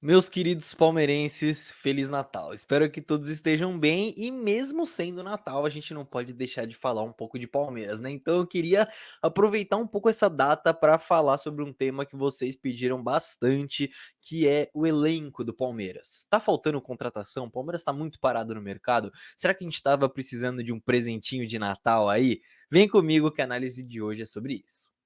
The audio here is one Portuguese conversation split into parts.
Meus queridos palmeirenses, Feliz Natal. Espero que todos estejam bem e mesmo sendo Natal, a gente não pode deixar de falar um pouco de Palmeiras, né? Então eu queria aproveitar um pouco essa data para falar sobre um tema que vocês pediram bastante, que é o elenco do Palmeiras. Tá faltando contratação? O Palmeiras tá muito parado no mercado? Será que a gente tava precisando de um presentinho de Natal aí? Vem comigo que a análise de hoje é sobre isso.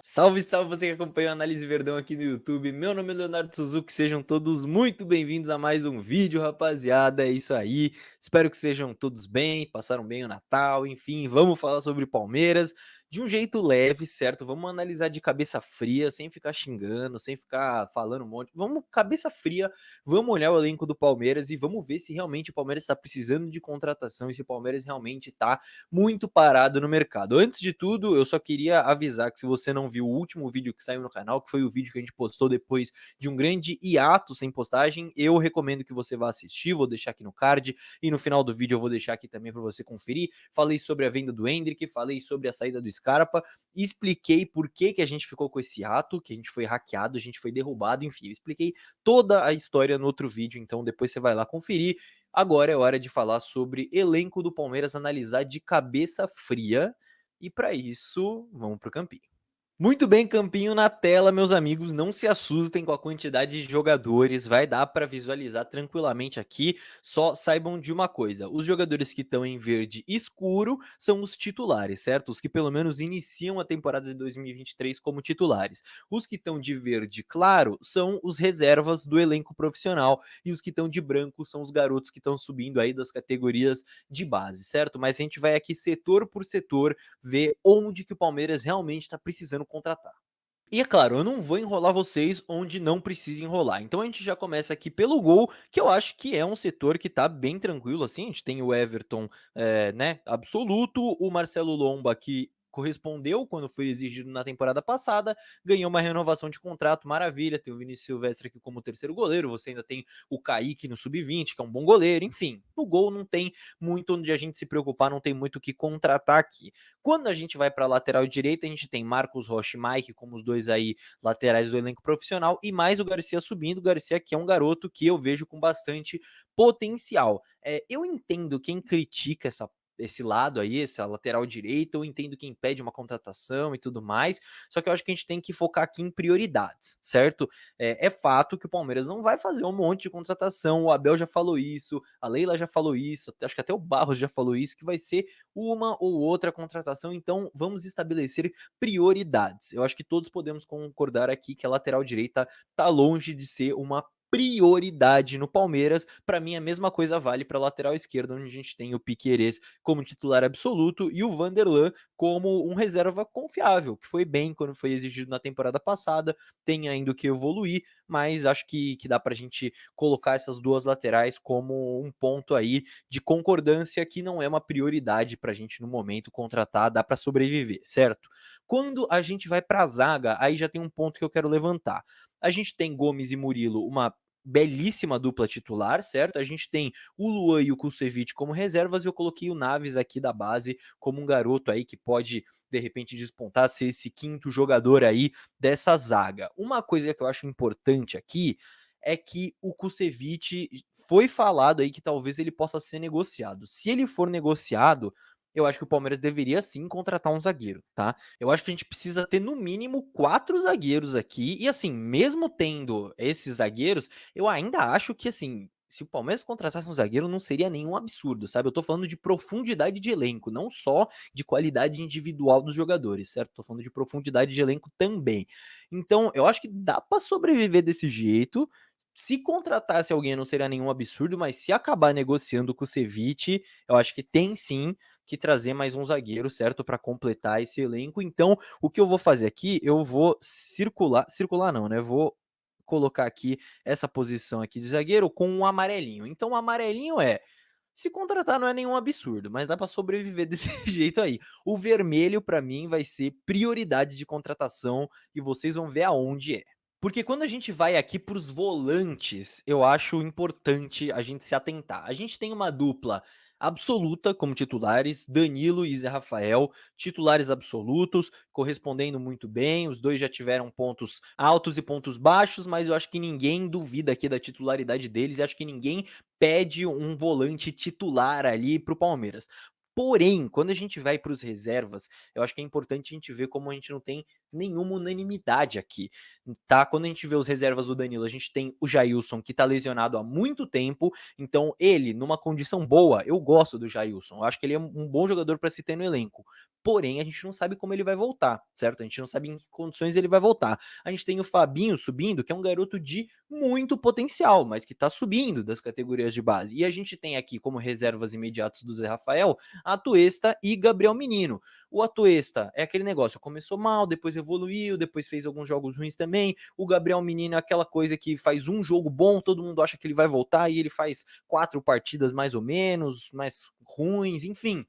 Salve, salve você que acompanha a Análise Verdão aqui no YouTube. Meu nome é Leonardo Suzuki, sejam todos muito bem-vindos a mais um vídeo, rapaziada. É isso aí. Espero que sejam todos bem, passaram bem o Natal, enfim, vamos falar sobre Palmeiras de um jeito leve, certo? Vamos analisar de cabeça fria, sem ficar xingando, sem ficar falando um monte. Vamos cabeça fria, vamos olhar o elenco do Palmeiras e vamos ver se realmente o Palmeiras está precisando de contratação e se o Palmeiras realmente está muito parado no mercado. Antes de tudo, eu só queria avisar que se você não viu o último vídeo que saiu no canal, que foi o vídeo que a gente postou depois de um grande hiato sem postagem, eu recomendo que você vá assistir, vou deixar aqui no card e no final do vídeo eu vou deixar aqui também para você conferir. Falei sobre a venda do Hendrick, falei sobre a saída do Scarpa, expliquei por que que a gente ficou com esse ato, que a gente foi hackeado, a gente foi derrubado, enfim, eu expliquei toda a história no outro vídeo, então depois você vai lá conferir. Agora é hora de falar sobre elenco do Palmeiras, analisar de cabeça fria. E para isso, vamos pro campinho. Muito bem, campinho na tela, meus amigos. Não se assustem com a quantidade de jogadores, vai dar para visualizar tranquilamente aqui. Só saibam de uma coisa: os jogadores que estão em verde escuro são os titulares, certo? Os que pelo menos iniciam a temporada de 2023 como titulares. Os que estão de verde claro são os reservas do elenco profissional. E os que estão de branco são os garotos que estão subindo aí das categorias de base, certo? Mas a gente vai aqui setor por setor ver onde que o Palmeiras realmente está precisando contratar. E é claro, eu não vou enrolar vocês onde não precisa enrolar. Então a gente já começa aqui pelo gol, que eu acho que é um setor que tá bem tranquilo assim. A gente tem o Everton, né, absoluto, o Marcelo Lomba que correspondeu quando foi exigido na temporada passada, ganhou uma renovação de contrato, maravilha. Tem o Vinícius Silvestre aqui como terceiro goleiro, você ainda tem o Kaique no sub-20, que é um bom goleiro, enfim. No gol não tem muito onde a gente se preocupar, não tem muito o que contratar aqui. Quando a gente vai para a lateral direita, a gente tem Marcos Rocha e Mike como os dois aí laterais do elenco profissional e mais o Garcia subindo. O Garcia que é um garoto que eu vejo com bastante potencial. Eu entendo quem critica esse lado aí, essa lateral direita, eu entendo quem pede uma contratação e tudo mais, só que eu acho que a gente tem que focar aqui em prioridades, certo? É fato que o Palmeiras não vai fazer um monte de contratação, o Abel já falou isso, a Leila já falou isso, acho que até o Barros já falou isso, que vai ser uma ou outra contratação, então vamos estabelecer prioridades. Eu acho que todos podemos concordar aqui que a lateral direita tá longe de ser uma prioridade no Palmeiras. Para mim, a mesma coisa vale para a lateral esquerda, onde a gente tem o Piquerez como titular absoluto e o Vanderlan como um reserva confiável, que foi bem quando foi exigido na temporada passada, tem ainda o que evoluir, mas acho que dá para a gente colocar essas duas laterais como um ponto aí de concordância que não é uma prioridade para a gente no momento contratar, dá para sobreviver, certo? Quando a gente vai para a zaga, aí já tem um ponto que eu quero levantar. A gente tem Gomes e Murilo, uma belíssima dupla titular, certo? A gente tem o Luan e o Kusevich como reservas e eu coloquei o Naves aqui da base como um garoto aí que pode de repente despontar, ser esse quinto jogador aí dessa zaga. Uma coisa que eu acho importante aqui é que o Kusevich foi falado aí que talvez ele possa ser negociado. Se ele for negociado, eu acho que o Palmeiras deveria sim contratar um zagueiro, tá? Eu acho que a gente precisa ter no mínimo 4 zagueiros aqui. E assim, mesmo tendo esses zagueiros, eu ainda acho que assim, se o Palmeiras contratasse um zagueiro, não seria nenhum absurdo, sabe? Eu tô falando de profundidade de elenco, não só de qualidade individual dos jogadores, certo? Tô falando de profundidade de elenco também. Então, eu acho que dá pra sobreviver desse jeito. Se contratasse alguém, não seria nenhum absurdo, mas se acabar negociando com o Ceviche, eu acho que tem sim que trazer mais um zagueiro, certo? Para completar esse elenco. Então, o que eu vou fazer aqui, eu vou circular não, né? Vou colocar aqui essa posição aqui de zagueiro com um amarelinho. Então, o amarelinho se contratar não é nenhum absurdo, mas dá para sobreviver desse jeito aí. O vermelho para mim vai ser prioridade de contratação e vocês vão ver aonde é. Porque quando a gente vai aqui para os volantes, eu acho importante a gente se atentar. A gente tem uma dupla absoluta como titulares, Danilo e Zé Rafael, titulares absolutos, correspondendo muito bem, os dois já tiveram pontos altos e pontos baixos, mas eu acho que ninguém duvida aqui da titularidade deles e acho que ninguém pede um volante titular ali para o Palmeiras. Porém, quando a gente vai para os reservas, eu acho que é importante a gente ver como a gente não tem nenhuma unanimidade aqui, tá? Quando a gente vê os reservas do Danilo, a gente tem o Jailson, que tá lesionado há muito tempo, então ele, numa condição boa, eu gosto do Jailson, eu acho que ele é um bom jogador para se ter no elenco. Porém, a gente não sabe como ele vai voltar, certo? A gente não sabe em que condições ele vai voltar. A gente tem o Fabinho subindo, que é um garoto de muito potencial, mas que tá subindo das categorias de base. E a gente tem aqui como reservas imediatas do Zé Rafael, Atuesta e Gabriel Menino. O Atuesta é aquele negócio, começou mal, depois evoluiu, depois fez alguns jogos ruins também. O Gabriel Menino é aquela coisa que faz um jogo bom, todo mundo acha que ele vai voltar e ele faz 4 partidas mais ou menos, mais ruins, enfim.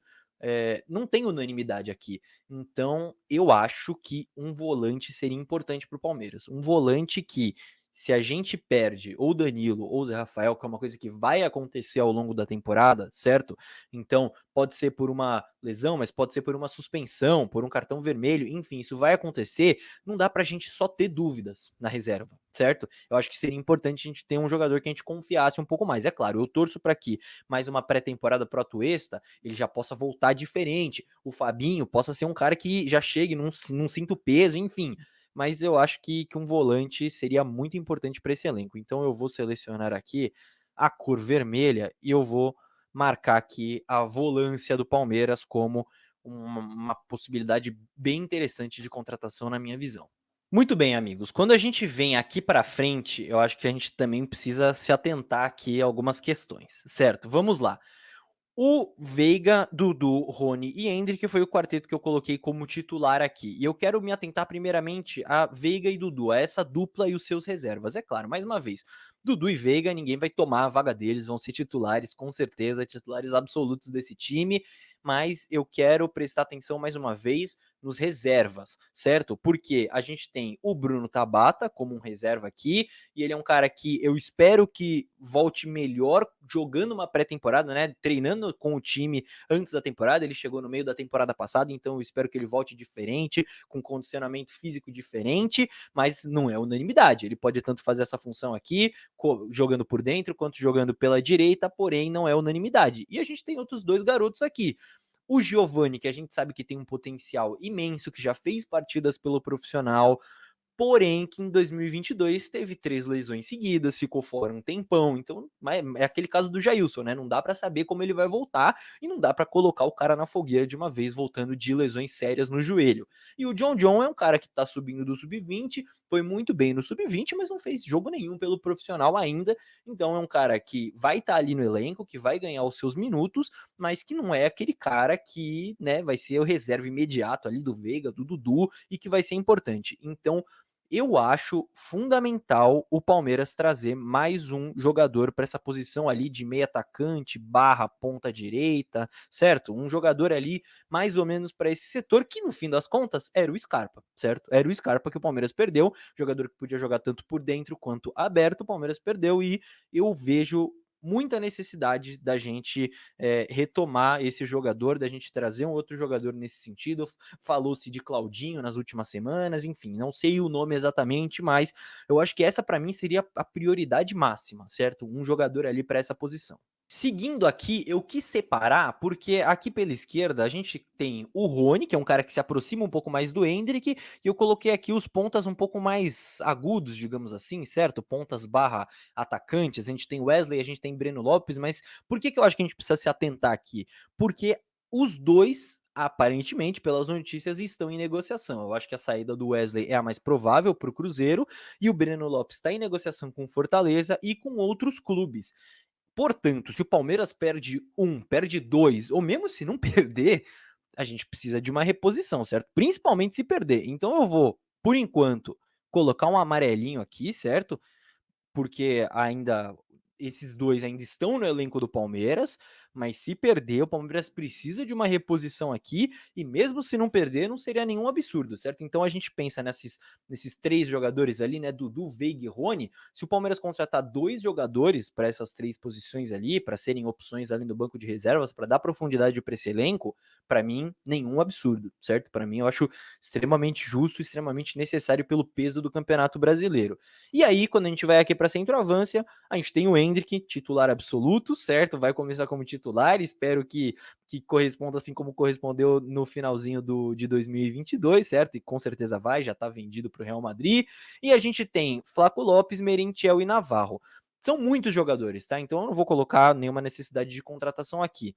Não tem unanimidade aqui. Então, eu acho que um volante seria importante para o Palmeiras. Um volante que, se a gente perde ou Danilo ou Zé Rafael, que é uma coisa que vai acontecer ao longo da temporada, certo? Então, pode ser por uma lesão, mas pode ser por uma suspensão, por um cartão vermelho, enfim, isso vai acontecer. Não dá pra gente só ter dúvidas na reserva, certo? Eu acho que seria importante a gente ter um jogador que a gente confiasse um pouco mais. É claro, eu torço para que mais uma pré-temporada pro Atuesta, ele já possa voltar diferente. O Fabinho possa ser um cara que já chegue, não sinta o peso, enfim. Mas eu acho que um volante seria muito importante para esse elenco. Então eu vou selecionar aqui a cor vermelha e eu vou marcar aqui a volância do Palmeiras como uma possibilidade bem interessante de contratação na minha visão. Muito bem, amigos. Quando a gente vem aqui para frente, eu acho que a gente também precisa se atentar aqui a algumas questões, certo? Vamos lá. O Veiga, Dudu, Rony e Endrick foi o quarteto que eu coloquei como titular aqui. E eu quero me atentar primeiramente a Veiga e Dudu, a essa dupla e os seus reservas. É claro, mais uma vez, Dudu e Veiga, ninguém vai tomar a vaga deles, vão ser titulares, com certeza, titulares absolutos desse time. Mas eu quero prestar atenção mais uma vez nos reservas, certo? Porque a gente tem o Bruno Tabata como um reserva aqui, e ele é um cara que eu espero que volte melhor jogando uma pré-temporada, né? Treinando com o time antes da temporada. Ele chegou no meio da temporada passada, então eu espero que ele volte diferente, com condicionamento físico diferente, mas não é unanimidade. Ele pode tanto fazer essa função aqui, jogando por dentro, quanto jogando pela direita, porém não é unanimidade. E a gente tem outros dois garotos aqui. O Giovani, que a gente sabe que tem um potencial imenso, que já fez partidas pelo profissional, porém que em 2022 teve 3 lesões seguidas, ficou fora um tempão, então é aquele caso do Jailson, né? Não dá para saber como ele vai voltar e não dá para colocar o cara na fogueira de uma vez voltando de lesões sérias no joelho. E o John é um cara que tá subindo do sub-20, foi muito bem no sub-20, mas não fez jogo nenhum pelo profissional ainda, então é um cara que vai estar ali no elenco, que vai ganhar os seus minutos, mas que não é aquele cara que, né, vai ser o reserva imediato ali do Veiga, do Dudu e que vai ser importante. Então, eu acho fundamental o Palmeiras trazer mais um jogador para essa posição ali de meio atacante barra ponta direita, certo? Um jogador ali mais ou menos para esse setor que no fim das contas era o Scarpa, certo? Era o Scarpa que o Palmeiras perdeu, jogador que podia jogar tanto por dentro quanto aberto, o Palmeiras perdeu e eu vejo muita necessidade da gente retomar esse jogador, da gente trazer um outro jogador nesse sentido. Falou-se de Claudinho nas últimas semanas, enfim, não sei o nome exatamente, mas eu acho que essa para mim seria a prioridade máxima, certo? Um jogador ali para essa posição. Seguindo aqui, eu quis separar, porque aqui pela esquerda a gente tem o Rony, que é um cara que se aproxima um pouco mais do Endrick, e eu coloquei aqui os pontas um pouco mais agudos, digamos assim, certo? Pontas barra atacantes. A gente tem Wesley, a gente tem Breno Lopes, mas por que eu acho que a gente precisa se atentar aqui? Porque os dois, aparentemente, pelas notícias, estão em negociação. Eu acho que a saída do Wesley é a mais provável para o Cruzeiro, e o Breno Lopes está em negociação com Fortaleza e com outros clubes. Portanto, se o Palmeiras perde um, perde dois, ou mesmo se não perder, a gente precisa de uma reposição, certo? Principalmente se perder. Então eu vou, por enquanto, colocar um amarelinho aqui, certo? Porque ainda esses dois ainda estão no elenco do Palmeiras, mas se perder, o Palmeiras precisa de uma reposição aqui, e mesmo se não perder, não seria nenhum absurdo, certo? Então a gente pensa nesses 3 jogadores ali, né, Dudu, Veiga e Rony. Se o Palmeiras contratar 2 jogadores para essas 3 posições ali, para serem opções ali no banco de reservas, para dar profundidade para esse elenco, para mim, nenhum absurdo, certo? Para mim, eu acho extremamente justo, extremamente necessário pelo peso do Campeonato Brasileiro. E aí, quando a gente vai aqui para centroavância, a gente tem o Endrick, titular absoluto, certo? Vai começar como titular, espero que corresponda assim como correspondeu no finalzinho de 2022, certo? E com certeza vai, já tá vendido para o Real Madrid. E a gente tem Flaco Lopes, Merentiel e Navarro. São muitos jogadores, tá? Então eu não vou colocar nenhuma necessidade de contratação aqui.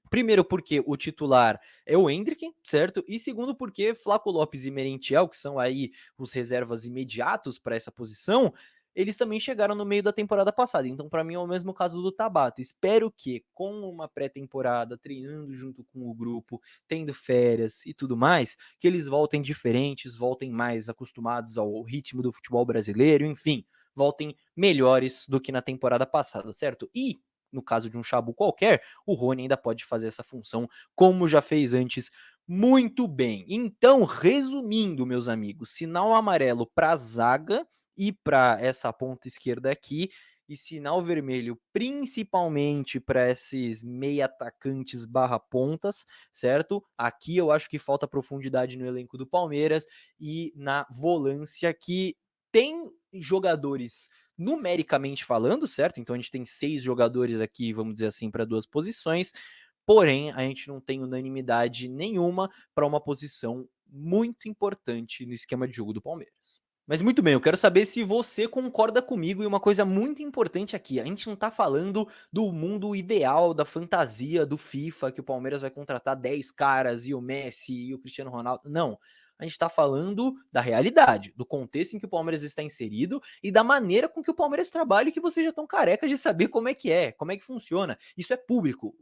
Primeiro, porque o titular é o Endrick, certo? E segundo, porque Flaco Lopes e Merentiel, que são aí os reservas imediatos para essa posição, eles também chegaram no meio da temporada passada. Então, para mim, é o mesmo caso do Tabata. Espero que, com uma pré-temporada, treinando junto com o grupo, tendo férias e tudo mais, que eles voltem diferentes, voltem mais acostumados ao ritmo do futebol brasileiro, enfim, voltem melhores do que na temporada passada, certo? E no caso de um Chabu qualquer, o Rony ainda pode fazer essa função como já fez antes muito bem. Então, resumindo, meus amigos, sinal amarelo para a zaga e para essa ponta esquerda aqui, e sinal vermelho principalmente para esses meia atacantes barra pontas, certo? Aqui eu acho que falta profundidade no elenco do Palmeiras e na volância que tem jogadores numericamente falando, certo? Então a gente tem 6 jogadores aqui, vamos dizer assim, para 2 posições, porém a gente não tem unanimidade nenhuma para uma posição muito importante no esquema de jogo do Palmeiras. Mas muito bem, eu quero saber se você concorda comigo e uma coisa muito importante aqui, a gente não tá falando do mundo ideal, da fantasia do FIFA, que o Palmeiras vai contratar 10 caras e o Messi e o Cristiano Ronaldo, não. A gente está falando da realidade, do contexto em que o Palmeiras está inserido e da maneira com que o Palmeiras trabalha e que vocês já estão carecas de saber como é que funciona. Isso é público.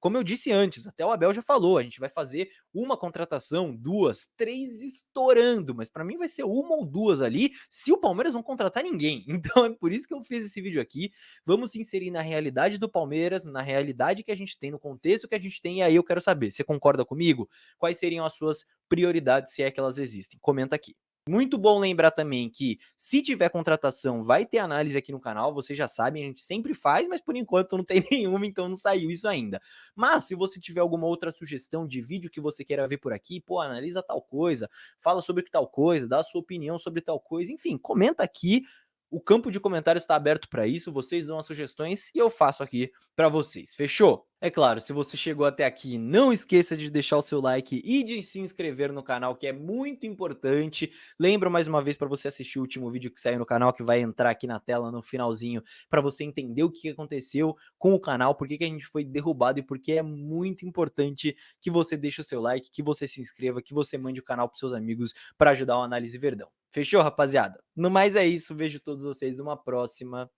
Como eu disse antes, até o Abel já falou, a gente vai fazer uma contratação, 2, 3 estourando, mas para mim vai ser uma ou 2 ali, se o Palmeiras não contratar ninguém. Então é por isso que eu fiz esse vídeo aqui. Vamos se inserir na realidade do Palmeiras, na realidade que a gente tem, no contexto que a gente tem, e aí eu quero saber, você concorda comigo? Quais seriam as suas prioridades, se é que elas existem? Comenta aqui. Muito bom lembrar também que, se tiver contratação, vai ter análise aqui no canal, vocês já sabem, a gente sempre faz, mas por enquanto não tem nenhuma, então não saiu isso ainda. Mas se você tiver alguma outra sugestão de vídeo que você queira ver por aqui, pô, analisa tal coisa, fala sobre tal coisa, dá a sua opinião sobre tal coisa, enfim, comenta aqui. O campo de comentários está aberto para isso, vocês dão as sugestões e eu faço aqui para vocês. Fechou? É claro, se você chegou até aqui, não esqueça de deixar o seu like e de se inscrever no canal, que é muito importante. Lembro mais uma vez para você assistir o último vídeo que saiu no canal, que vai entrar aqui na tela no finalzinho, para você entender o que aconteceu com o canal, por que a gente foi derrubado e porque é muito importante que você deixe o seu like, que você se inscreva, que você mande o canal para seus amigos para ajudar o Análise Verdão. Fechou, rapaziada? No mais é isso, vejo todos vocês numa próxima.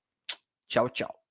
Tchau, tchau.